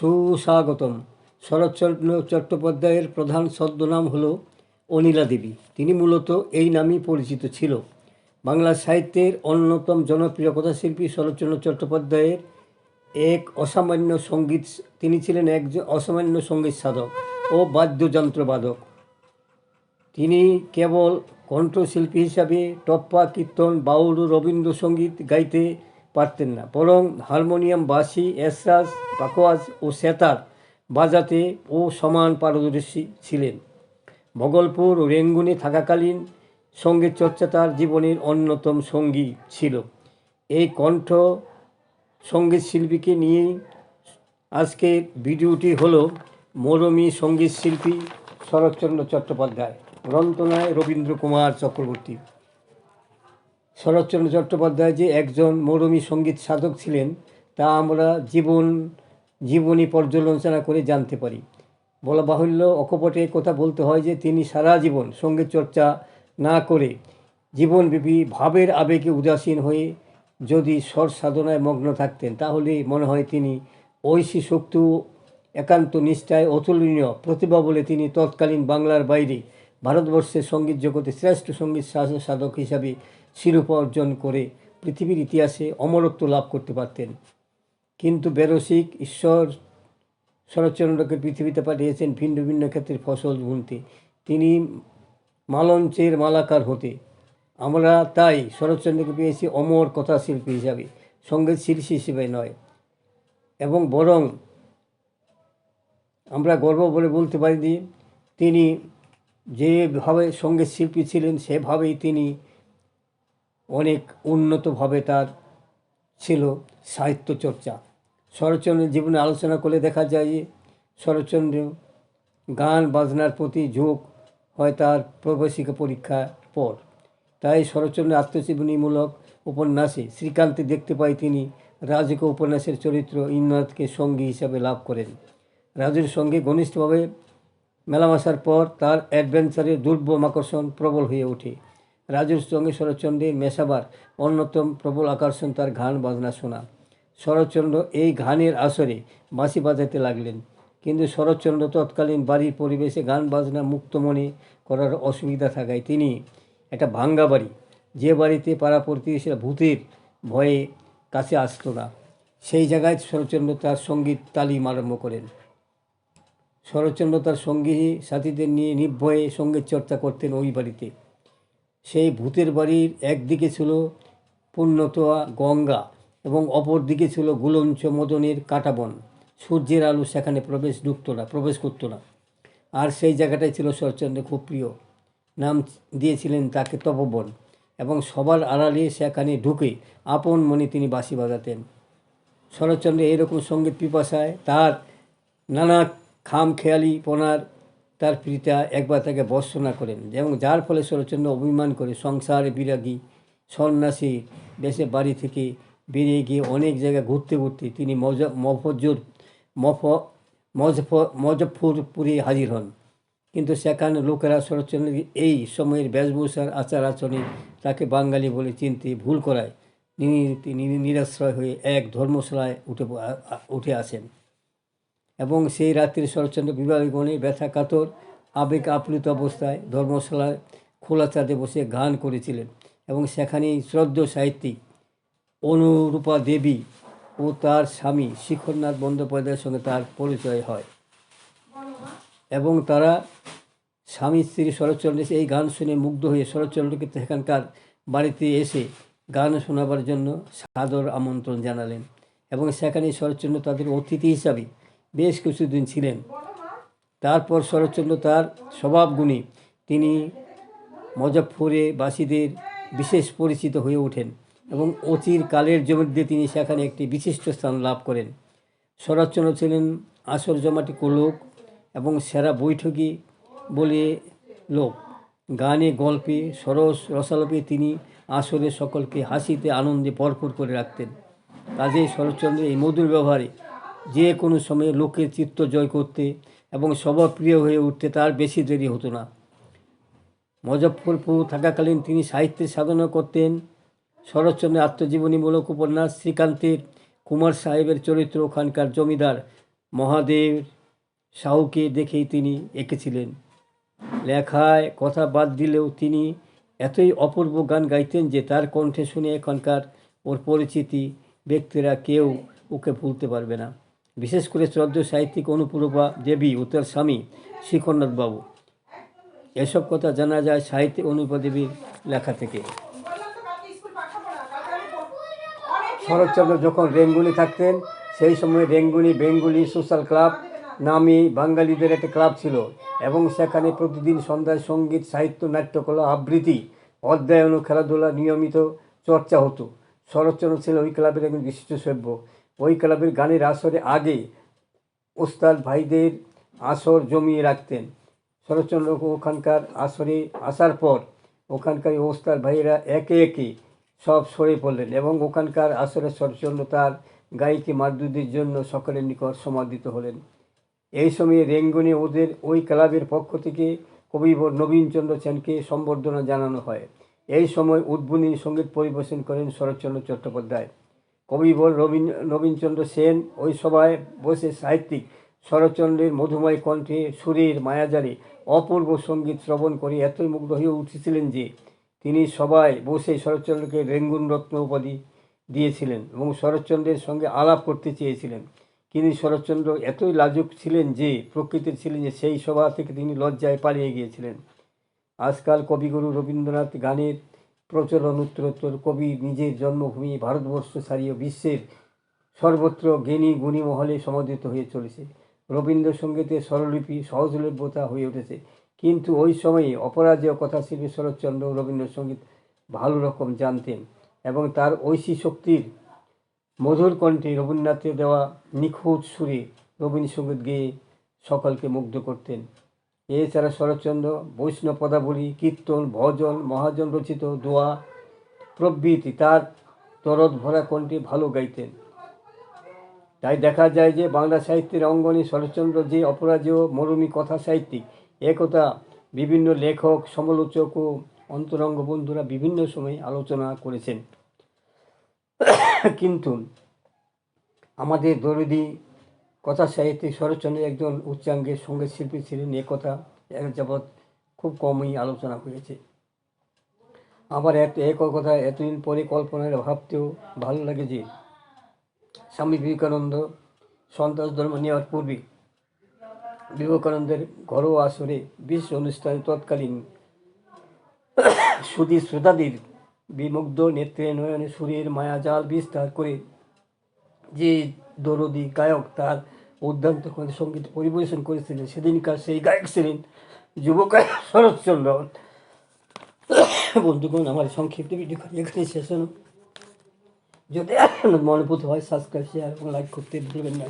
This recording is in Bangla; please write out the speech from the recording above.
সুস্বাগতম। শরৎচন্দ্র চট্টোপাধ্যায়ের প্রধান ছদ্মনাম হল অনিলা দেবী। তিনি মূলত এই নামেই পরিচিত ছিল। বাংলা সাহিত্যের অন্যতম জনপ্রিয় কথাশিল্পী শরৎচন্দ্র চট্টোপাধ্যায়ের তিনি ছিলেন একজন অসামান্য সঙ্গীত সাধক ও বাদ্যযন্ত্র বাদক। তিনি কেবল কণ্ঠশিল্পী হিসাবে টপ্পা, কীর্তন, বাউল ও রবীন্দ্রসঙ্গীত গাইতে পারতেন না, বরং হারমোনিয়াম, বাঁশি, এসরাজ, পাখোয়াজ ও সেতার বাজাতে ও সমান পারদর্শী ছিলেন। ভগলপুর ও রেঙ্গুনে থাকাকালীন সঙ্গীত চর্চা তার জীবনের অন্যতম সঙ্গী ছিল। এই কণ্ঠ সঙ্গীত শিল্পীকে নিয়েই আজকের ভিডিওটি হলো মরমী সঙ্গীত শিল্পী শরৎচন্দ্র চট্টোপাধ্যায়। গ্রন্থনায় রবীন্দ্র কুমার চক্রবর্তী। শরৎচন্দ্র চট্টোপাধ্যায় যে একজন মরমী সঙ্গীত সাধক ছিলেন তা আমরা জীবনী পর্যালোচনা করে জানতে পারি। বলা বাহুল্য, অকপটে কথা বলতে হয় যে তিনি সারা জীবন সঙ্গীত চর্চা না করে জীবনব্যাপী ভাবের আবেগে উদাসীন হয়ে যদি স্বর সাধনায় মগ্ন থাকতেন, তাহলে মনে হয় তিনি ঐশী শক্তি ও একান্ত নিষ্ঠায় অতুলনীয় প্রতিভা বলে তিনি তৎকালীন বাংলার বাইরে ভারতবর্ষের সঙ্গীত জগতে শ্রেষ্ঠ সঙ্গীত সাধক হিসাবে শিরোপা অর্জন করে পৃথিবীর ইতিহাসে অমরত্ব লাভ করতে পারতেন। কিন্তু বেরসিক ঈশ্বর শরৎচন্দ্রকে পৃথিবীতে পাঠিয়েছেন ভিন্ন ভিন্ন ক্ষেত্রে ফসল বুনতে, তিনি মালঞ্চের মালাকার হতে। আমরা তাই শরৎচন্দ্রকে পেয়েছি অমর কথাশিল্পী হিসাবে, সঙ্গীত শিল্পী হিসেবে নয়। এবং বরং আমরা গর্ব বলে বলতে পারি যে তিনি যেভাবে সঙ্গীত শিল্পী ছিলেন সেভাবেই তিনি অনেক উন্নতভাবে তার ছিল সাহিত্য চর্চা। শরৎচন্দ্রের জীবনে আলোচনা করলে দেখা যায় যে শরৎচন্দ্র গান বাজনার প্রতি ঝোঁক হয় তার প্রবেশিকা পরীক্ষার পর। তাই শরৎচন্দ্রের আত্মজীবনীমূলক উপন্যাসে শ্রীকান্তে দেখতে পাই তিনি রাজুকে উপন্যাসের চরিত্র ইন্দ্রনাথকে সঙ্গী হিসাবে লাভ করেন। রাজুর সঙ্গে ঘনিষ্ঠভাবে মেলামেশার পর তার অ্যাডভেঞ্চারের দুর্বম আকর্ষণ প্রবল হয়ে ওঠে। রাজুর সঙ্গে শরৎচন্দ্রের মেশাবার অন্যতম প্রবল আকর্ষণ তার গান বাজনা শোনা। শরৎচন্দ্র এই গানের আসরে বাঁশি বাজাতে লাগলেন, কিন্তু শরৎচন্দ্র তৎকালীন বাড়ির পরিবেশে গান বাজনা মুক্ত মনে করার অসুবিধা থাকায় তিনি একটা ভাঙ্গা বাড়ি, যে বাড়িতে পাড়া প্রতিবেশীরা ভূতের ভয়ে কাছে আসতো না, সেই জায়গায় শরৎচন্দ্র তার সঙ্গীত তালিম আরম্ভ করেন। শরৎচন্দ্র তার সঙ্গী সাথীদের নিয়ে নির্ভয়ে সঙ্গীত চর্চা করতেন ওই বাড়িতে। সেই ভূতের বাড়ির একদিকে ছিল পূর্ণতোয়া গঙ্গা এবং অপর দিকে ছিল গুলঞ্চ মদনের কাটাবন। সূর্যের আলো সেখানে প্রবেশ করতো না। আর সেই জায়গাটাই ছিল শরৎচন্দ্রের খুব প্রিয়। নাম দিয়েছিলেন তাকে তপবন, এবং সবার আড়ালে সেখানে ঢুকে আপন মনে তিনি বাঁশি বাজাতেন। শরৎচন্দ্র এইরকম সঙ্গীত পিপাসায় তার নানা খামখেয়ালিপনার তার পিতা একবার তাকে ভর্ৎসনা করেন, এবং যার ফলে শরৎচন্দ্র অভিমান করে সংসারে বিরাগী সন্ন্যাসী বেশে বাড়ি থেকে বেরিয়ে গিয়ে অনেক জায়গায় ঘুরতে ঘুরতে তিনি মজফরপুরে হাজির হন। কিন্তু সেখানে লোকেরা শরৎচন্দ্রের এই সময়ের বেশভূষার আচার আচরণে তাকে বাঙালি বলে চিনতে ভুল করায় তিনি নিরাশ্রয় হয়ে এক ধর্মশালায় উঠে আসেন। এবং সেই রাত্রে শরৎচন্দ্র বিবাহগণে ব্যথা কাতর আবেগ আপ্লুত অবস্থায় ধর্মশালায় খোলা চাঁদে বসে গান করেছিলেন, এবং সেখানেই শ্রদ্ধেয় সাহিত্যিক অনুরূপা দেবী ও তার স্বামী শিখরনাথ বন্দ্যোপাধ্যায়ের সঙ্গে তার পরিচয় হয়, এবং তারা স্বামী স্ত্রী শরৎচন্দ্র এই গান শুনে মুগ্ধ হয়ে শরৎচন্দ্রকে সেখানকার বাড়িতে এসে গান শোনাবার জন্য সাদর আমন্ত্রণ জানালেন, এবং সেখানে শরৎচন্দ্র তাদের অতিথি হিসাবে বেশ কিছুদিন ছিলেন। তারপর শরৎচন্দ্র তার স্বভাবগুণে তিনি মজফ্ফরে বাসীদের বিশেষ পরিচিত হয়ে ওঠেন, এবং অচির কালের মধ্যে তিনি সেখানে একটি বিশিষ্ট স্থান লাভ করেন। শরৎচন্দ্র ছিলেন আসর জমাটি লোক এবং সেরা বৈঠকি বলে লোক। গানে গল্পে সরস রসালাপে তিনি আসরে সকলকে হাসিতে আনন্দে ভরপুর করে রাখতেন। কাজেই শরৎচন্দ্রের এই মধুর ব্যবহারে যে কোনো সময়ে লোকের চিত্ত জয় করতে এবং স্বভাবপ্রিয় হয়ে উঠতে তার বেশি দেরি হতো না। মজফ্ফরপুর থাকাকালীন তিনি সাহিত্যের সাধনা করতেন। শরৎচন্দ্রের আত্মজীবনীমূলক উপন্যাস শ্রীকান্তের কুমার সাহেবের চরিত্র ওখানকার জমিদার মহাদেব সাহুকে দেখেই তিনি এঁকেছিলেন। লেখায় কথা বাদ দিলেও তিনি এতই অপূর্ব গান গাইতেন যে তার কণ্ঠে শুনে এখনকার ওর পরিচিতি ব্যক্তিরা কেউ ওকে ভুলতে পারবে না। বিশেষ করে শ্রদ্ধেয় সাহিত্যিক অনুপূর্বা দেবী ও তার স্বামী শিখরনাথ বাবু। এসব কথা জানা যায় সাহিত্যিক অনুপূর্বা দেবীর লেখা থেকে। শরৎচন্দ্র যখন রেঙ্গুনি থাকতেন সেই সময় রেঙ্গুনি বেঙ্গলি সোশ্যাল ক্লাব নামে বাঙালিদের একটা ক্লাব ছিল এবং সেখানে প্রতিদিন সন্ধ্যায় সঙ্গীত, সাহিত্য, নাট্যকলা, আবৃত্তি, অধ্যয়ন ও খেলাধুলা নিয়মিত চর্চা হতো। শরৎচন্দ্র ছিল ওই ক্লাবের একজন বিশিষ্ট সভ্য। ওই ক্লাবের গানের আসরে আগে ওস্তাদ ভাইদের আসর জমিয়ে রাখতেন। শরৎচন্দ্র ওখানকার আসরে আসার পর ওখানকার ওস্তাদ ভাইয়েরা একে একে সব সরে পড়লেন এবং ওখানকার আসরে শরৎচন্দ্র তার গায়িকী মাধুরীর জন্য সকলের নিকট সমাদৃত হলেন। এই সময়ে রেঙ্গুনে ওদের ওই ক্লাবের পক্ষ থেকে কবিবর নবীনচন্দ্র সেনকে সম্বর্ধনা জানানো হয়। এই সময় উদ্বোধনী সঙ্গীত পরিবেশন করেন শরৎচন্দ্র চট্টোপাধ্যায়। কবিবর নবীনচন্দ্র সেন ওই সভায় বসে সাহিত্যিক শরৎচন্দ্রের মধুময় কণ্ঠে সুরের মায়াজালে অপূর্ব সঙ্গীত শ্রবণ করে এতই মুগ্ধ হয়ে উঠেছিলেন যে তিনি সবাই বসে শরৎচন্দ্রকে রেঙ্গুন রত্ন উপাধি দিয়েছিলেন এবং শরৎচন্দ্রের সঙ্গে আলাপ করতে চেয়েছিলেন। কিন্তু শরৎচন্দ্র এতই লাজুক ছিলেন যে প্রকৃতির ছিলেন যে সেই সভা থেকে তিনি লজ্জায় পালিয়ে গিয়েছিলেন। আজকাল কবিগুরু রবীন্দ্রনাথ গানের প্রচলন উত্তরোত্তর। কবি নিজের জন্মভূমি ভারতবর্ষ ছাড়িয়ে বিশ্বের সর্বত্র জ্ঞানী গুণী মহলে সমাদৃত হয়ে চলেছে। রবীন্দ্রসঙ্গীতের স্বরলিপি সহজলভ্যতা হয়ে উঠেছে। কিন্তু ওই সময়ে অপরাজেয় কথাশিল্পী শরৎচন্দ্র রবীন্দ্রসঙ্গীত ভালো রকম জানতেন এবং তার ঐশী শক্তির মধুর কণ্ঠে রবীন্দ্রনাথের দেওয়া নিখুঁত সুরে রবীন্দ্রসঙ্গীত গেয়ে সকলকে মুগ্ধ করতেন। এছাড়া শরৎচন্দ্র বৈষ্ণব পদাবলী, কীর্তন, ভজন, মহাজন রচিত দোয়া প্রভৃতি তার দরদ ভরা কণ্ঠে ভালো গাইতেন। তাই দেখা যায় যে বাংলা সাহিত্যের অঙ্গনে শরৎচন্দ্র যে অপরাজেয় মরমী কথা সাহিত্যিক, একথা বিভিন্ন লেখক, সমালোচক ও অন্তরঙ্গ বন্ধুরা বিভিন্ন সময় আলোচনা করেছেন। কিন্তু আমাদের দরদি কথা সাহিত্যিক শরৎচন্দ্র একজন উচ্চাঙ্গের সঙ্গীত শিল্পী ছিলেন, এ কথা এর যাবৎ খুব কমই আলোচনা হয়েছে। আবার এক কথা এতদিন পরে কল্পনায় ভাবতেও ভালো লাগে যে স্বামী বিবেকানন্দ সন্ত্রাস ধর্ম নেওয়ার পূর্বে বিবেকানন্দের ঘরোয়া আসরে বিশেষ অনুষ্ঠানে তৎকালীন সুধী শ্রোতাদের বিমুগ্ধ নেত্রে নয়নে সুরের মায়াজাল বিস্তার করে যে দরদি গায়ক তার উদ্দান্ত সঙ্গীত পরিবেশন করেছিলেন, সেদিনকার সেই গায়ক ছিলেন যুব গায়ক শরৎচন্দ্র। বন্ধুগণ, আমার সংক্ষিপ্ত ভিডিও এখানে শেষ হলো। যদি মনোভূত হয় সাবস্ক্রাইব, শেয়ার এবং লাইক করতে ভুলবেন না।